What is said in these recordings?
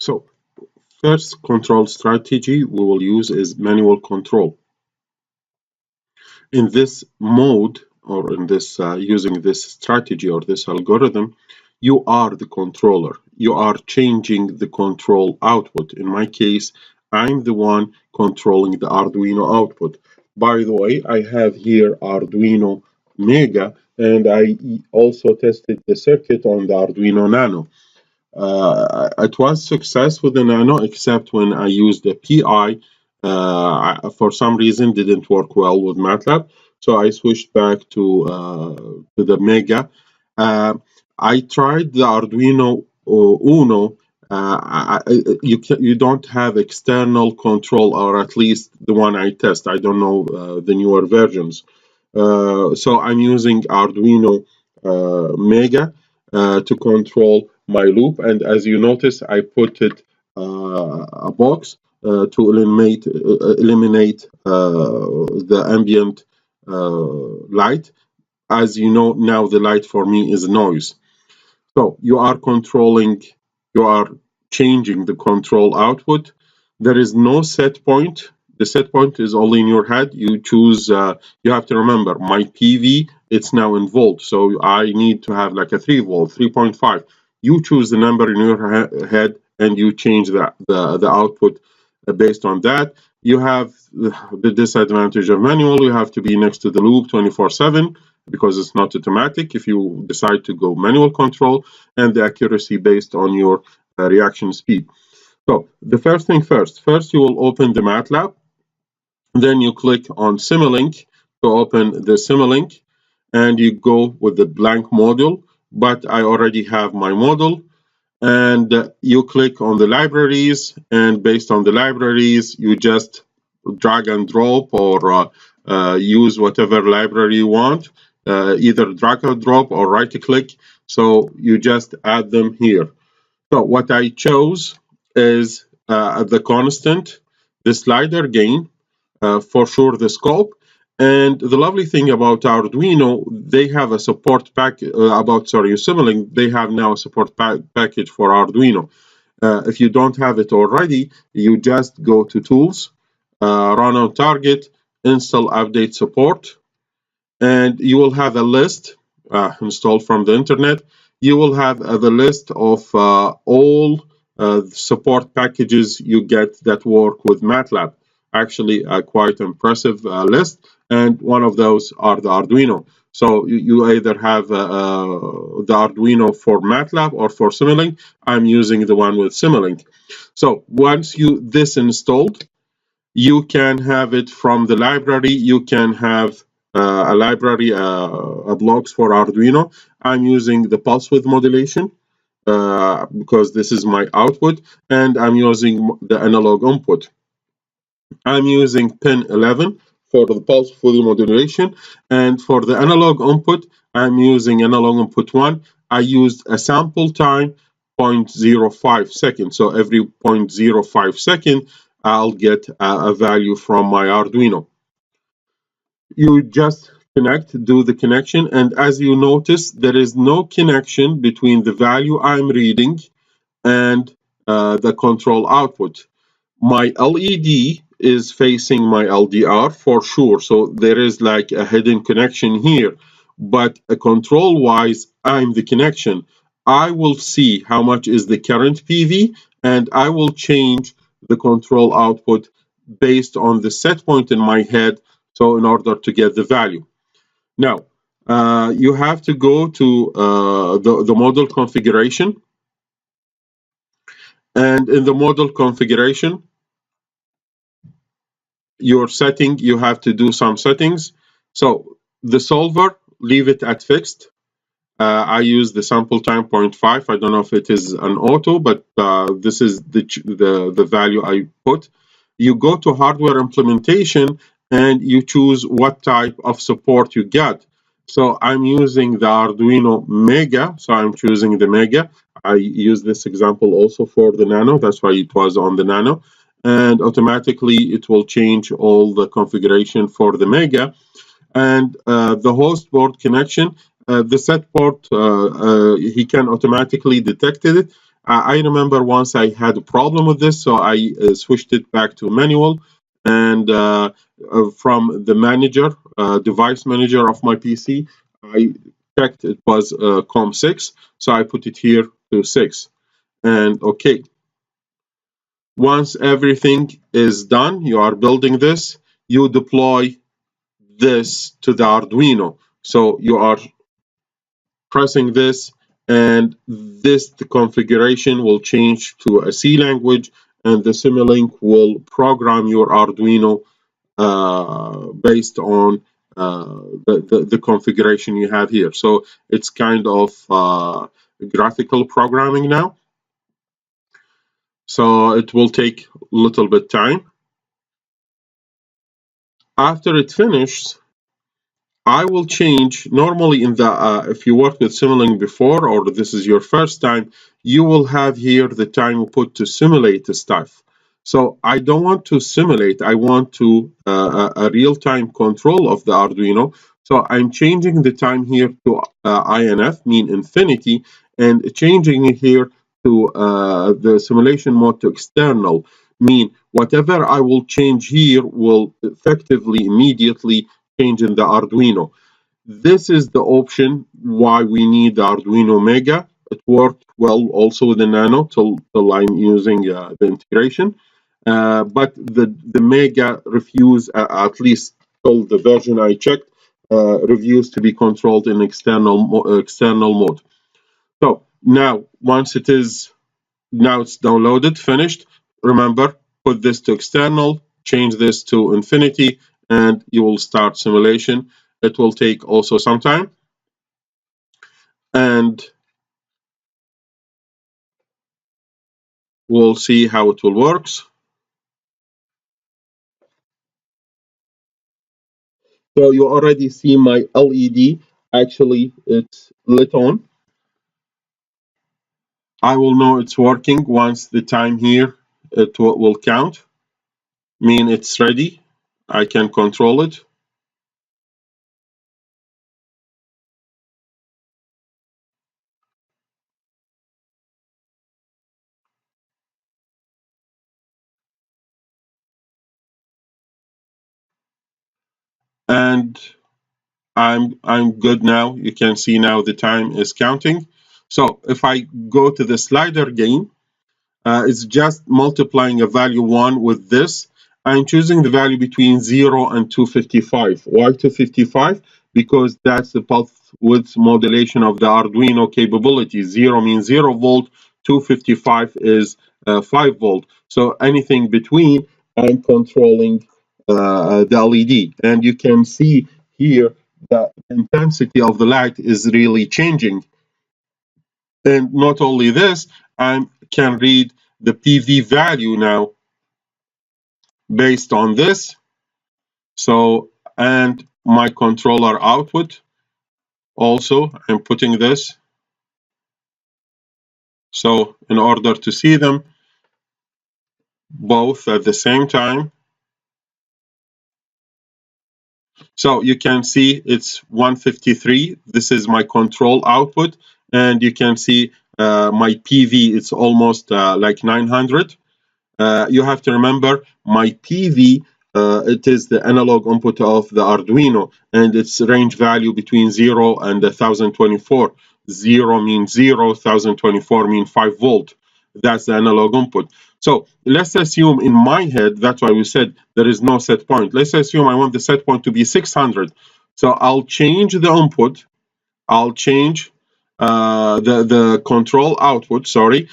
So first control strategy we will use is manual control. In this mode, or in this using this strategy or this algorithm, you are the controller. You are changing the control output. In my case, I'm the one controlling the Arduino output. By the way, I have here Arduino Mega, and I also tested the circuit on the Arduino Nano. It was success with the Nano, except when I used the PI, for some reason didn't work well with MATLAB, so I switched back to the Mega. I tried the Arduino Uno. You don't have external control, or at least the one I test. I don't know the newer versions. So I'm using Arduino Mega to control my loop, and as you notice, I put it a box to eliminate the ambient light. As you know, now the light for me is noise. So you are changing the control output. There is no set point. The set point is only in your head. You choose, you have to remember, my PV, it's now in volt. So I need to have like a 3 volt, 3.5. You choose the number in your head and you change the output based on that. You have the disadvantage of manual. You have to be next to the loop 24/7 because it's not automatic if you decide to go manual control, and the accuracy based on your reaction speed. So the first thing first you will open the MATLAB, then you click on Simulink to open the Simulink, and you go with the blank module, but I already have my model, and you click on the libraries, and based on the libraries, you just drag and drop or use whatever library you want, either drag and drop or right click, so you just add them here. So what I chose is the constant, the slider gain, for sure the scope, and the lovely thing about Arduino, they have a support pack Simulink, they have now a support package for Arduino. If you don't have it already, you just go to Tools, Run on Target, Install Update Support, and you will have a list installed from the internet. You will have the list of all support packages you get that work with MATLAB. Actually, a quite impressive list, and one of those are the Arduino. So you either have the Arduino for MATLAB or for Simulink. I'm using the one with Simulink. So once this installed, you can have it from the library. You can have a library, blocks for Arduino. I'm using the pulse width modulation because this is my output, and I'm using the analog input. I'm using pin 11 for the pulse width modulation, and for the analog input, I'm using analog input 1. I used a sample time 0.05 seconds. So every 0.05 second, I'll get a value from my Arduino. You just do the connection, and as you notice, there is no connection between the value I'm reading and the control output. My LED is facing my LDR for sure, so there is like a hidden connection here, but control-wise, I'm the connection. I will see how much is the current PV, and I will change the control output based on the set point in my head, so in order to get the value. Now, you have to go to the model configuration, and in the model configuration, your setting, you have to do some settings. So the solver, leave it at fixed. I use the sample time 0.5. I don't know if it is an auto, but this is the value I put. You go to hardware implementation and you choose what type of support you get. So I'm using the Arduino Mega, so I'm choosing the Mega. I use this example also for the Nano, that's why it was on the Nano. And automatically it will change all the configuration for the Mega. And the host board connection, the set port, he can automatically detect it. I remember once I had a problem with this, so I switched it back to manual, and from the manager, device manager of my PC, I checked it was COM6, so I put it here to 6. And okay, once everything is done, you are building this, you deploy this to the Arduino. So you are pressing this, and the configuration will change to a C language, and the Simulink will program your Arduino based on the configuration you have here. So it's kind of graphical programming now. So it will take a little bit time. After it finishes, I will change. Normally, in the if you worked with Simulink before, or this is your first time, you will have here the time put to simulate the stuff. So I don't want to simulate. I want to a real-time control of the Arduino. So I'm changing the time here to INF, mean infinity, and changing it here to the simulation mode to external, mean whatever I will change here will effectively immediately change in the Arduino. This is the option why we need the Arduino Mega. It worked well also with the Nano till I'm using the integration. But the Mega refuse, at least till the version I checked, refused to be controlled in external mode. So now, once it is, now it's downloaded, finished, remember, put this to external, change this to infinity, and you will start simulation. It will take also some time, and we'll see how it will work. So you already see my LED, actually it's lit on. I will know it's working once the time here it will count, mean it's ready. I can control it. And I'm good now. You can see now the time is counting. So if I go to the slider gain, it's just multiplying a value 1 with this. I'm choosing the value between 0 and 255. Why 255? Because that's the pulse width modulation of the Arduino capability. 0 means 0 volt, 255 is 5 volt. So anything between, I'm controlling the LED. And you can see here that the intensity of the light is really changing. And not only this, I can read the PV value now based on this. So, and my controller output also, I'm putting this. So in order to see them both at the same time, so you can see it's 153. This is my control output, and you can see my PV, it's almost like 900. You have to remember my PV, it is the analog input of the Arduino, and its range value between 0 and 1024. 0 means 0, 1024 means 5 volt. That's the analog input. So let's assume in my head, that's why we said there is no set point. Let's assume I want the set point to be 600. So I'll change the input. I'll change the control output, sorry,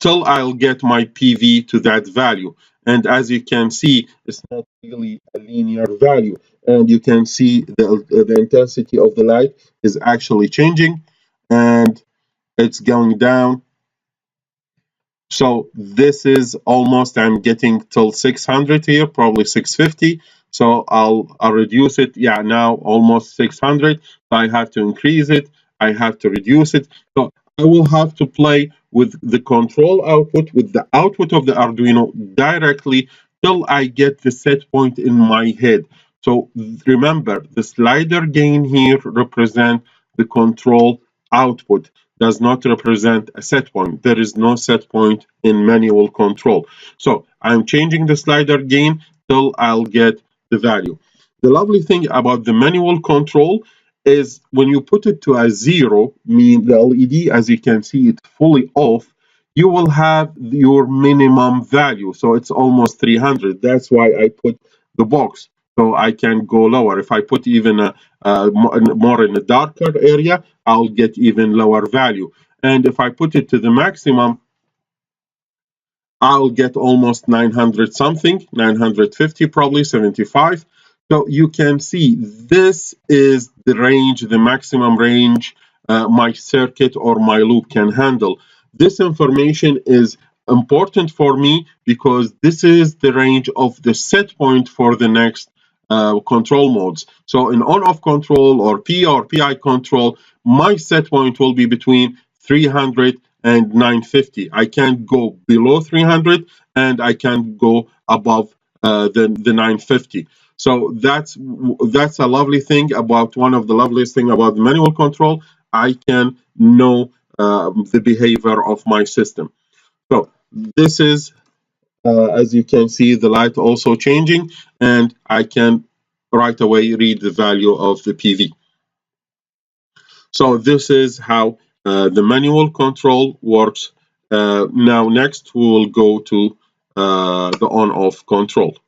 till I'll get my PV to that value. And as you can see, it's not really a linear value. And you can see the intensity of the light is actually changing, and it's going down. So this is almost, I'm getting till 600 here, probably 650. So I'll reduce it. Yeah, now almost 600. So I have to increase it. I have to reduce it. So I will have to play with the control output, with the output of the Arduino directly till I get the set point in my head. So remember, the slider gain here represent the control output. does not represent a set point. There is no set point in manual control. So I'm changing the slider gain till I'll get the value. The lovely thing about the manual control is when you put it to a 0, mean the LED, as you can see, it's fully off, you will have your minimum value. So it's almost 300. That's why I put the box, so I can go lower. If I put even more in a darker area, I'll get even lower value. And if I put it to the maximum, I'll get almost 900 something, 950 probably, 75. So you can see this is the range, the maximum range my circuit or my loop can handle. This information is important for me because this is the range of the set point for the next control modes. So in on-off control or P or PI control, my set point will be between 300 and 950. I can't go below 300 and I can't go above the 950. So that's a lovely thing about, one of the loveliest thing about the manual control. I can know the behavior of my system. So this is, as you can see, the light also changing, and I can right away read the value of the PV. So this is how the manual control works. Now next we will go to the on-off control.